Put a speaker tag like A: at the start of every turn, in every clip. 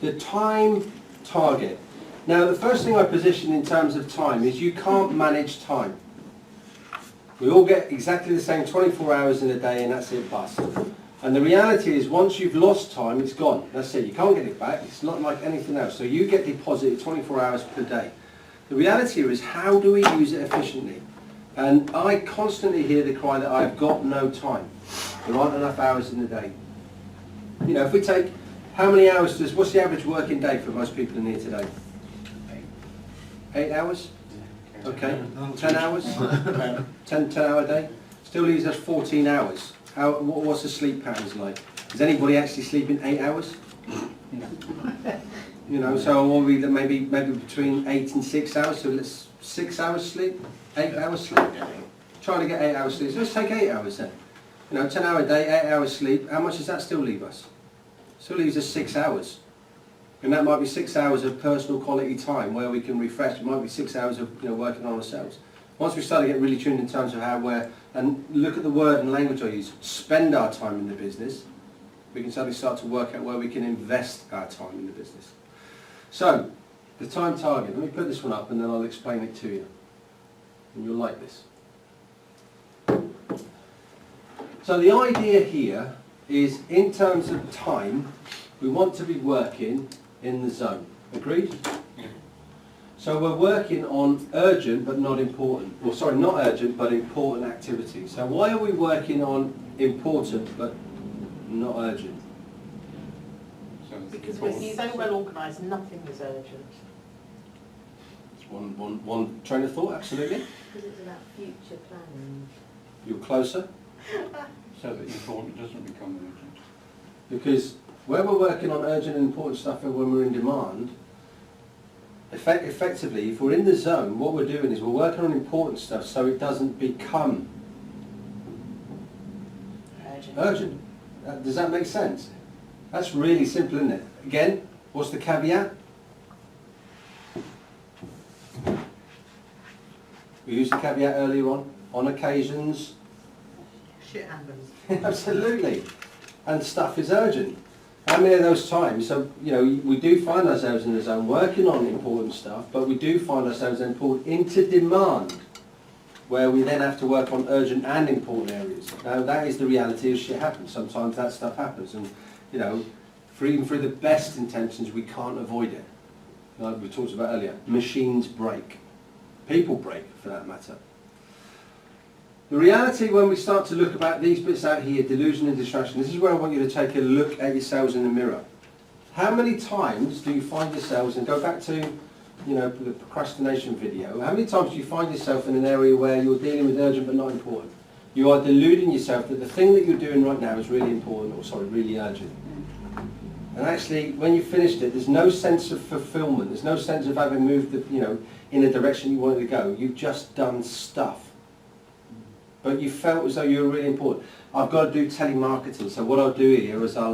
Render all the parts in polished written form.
A: the time target. Now the first thing I position in terms of time is you can't manage time. We all get exactly the same 24 hours in a day and that's it, bust. And the reality is once you've lost time, it's gone. That's it, you can't get it back. It's not like anything else. So you get deposited 24 hours per day. The reality here is how do we use it efficiently? And I constantly hear the cry that I've got no time. There aren't enough hours in the day. You know, if we take, how many hours does, what's the average working day for most people in here today? 8 hours? Okay. 10 hours? 10 hour day? Still leaves us 14 hours. What's the sleep patterns like? Does anybody actually sleep in 8 hours? You know, so are we maybe between 8 and 6 hours, so let's 6 hours sleep, 8 hours sleep. Trying to get 8 hours sleep. So let's take 8 hours then. You know, 10 hour day, 8 hours sleep. How much does that still leave us? Still leaves us 6 hours. And that might be 6 hours of personal quality time where we can refresh. It might be 6 hours of working on ourselves. Once we start to get really tuned in terms of how we're, and look at the word and language I use, spend our time in the business, we can suddenly start to work out where we can invest our time in the business. So, the time target, let me put this one up and then I'll explain it to you. And you'll like this. So the idea here is in terms of time, we want to be working in the zone. Agreed? Yeah. So we're working on urgent but not important. Well, sorry, not urgent but important activities. So why are we working on important but not urgent?
B: Because we're so well organised, nothing is urgent.
A: It's one train of thought, absolutely.
C: Because it's about future planning.
A: You're closer.
D: So that important doesn't become urgent.
A: Because where we're working on urgent and important stuff and when we're in demand, effectively, if we're in the zone, what we're doing is we're working on important stuff so it doesn't become urgent. Does that make sense? That's really simple, isn't it? Again, what's the caveat? We used the caveat earlier on. On occasions,
B: Shit happens.
A: absolutely, and stuff is urgent. How many of those times? So we do find ourselves in the zone working on important stuff, but we do find ourselves then pulled into demand, where we then have to work on urgent and important areas. Now that is the reality of shit happens. Sometimes that stuff happens, and even through the best intentions, we can't avoid it. Like we talked about earlier, machines break, people break for that matter. The reality when we start to look about these bits out here, delusion and distraction, this is where I want you to take a look at yourselves in the mirror. How many times do you find yourselves, and go back to the procrastination video, how many times do you find yourself in an area where you're dealing with urgent but not important? You are deluding yourself that the thing that you're doing right now is really important, or sorry, really urgent. And actually, when you finished it, there's no sense of fulfillment. There's no sense of having moved, in a direction you wanted to go. You've just done stuff, but you felt as though you were really important. I've got to do telemarketing. So what I'll do here is what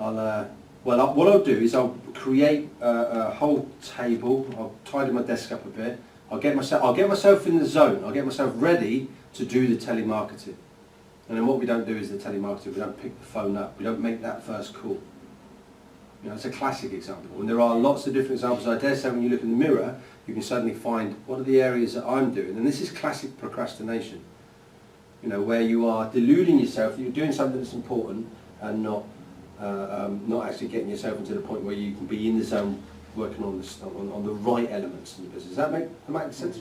A: I'll do is I'll create a whole table. I'll tidy my desk up a bit. I'll get myself in the zone. I'll get myself ready to do the telemarketing. And then what we don't do is the telemarketing. We don't pick the phone up. We don't make that first call. It's a classic example. And there are lots of different examples. I dare say when you look in the mirror, you can suddenly find what are the areas that I'm doing. And this is classic procrastination. Where you are deluding yourself that you're doing something that's important and not actually getting yourself into the point where you can be in the zone working on the right elements in the business. Does that make sense?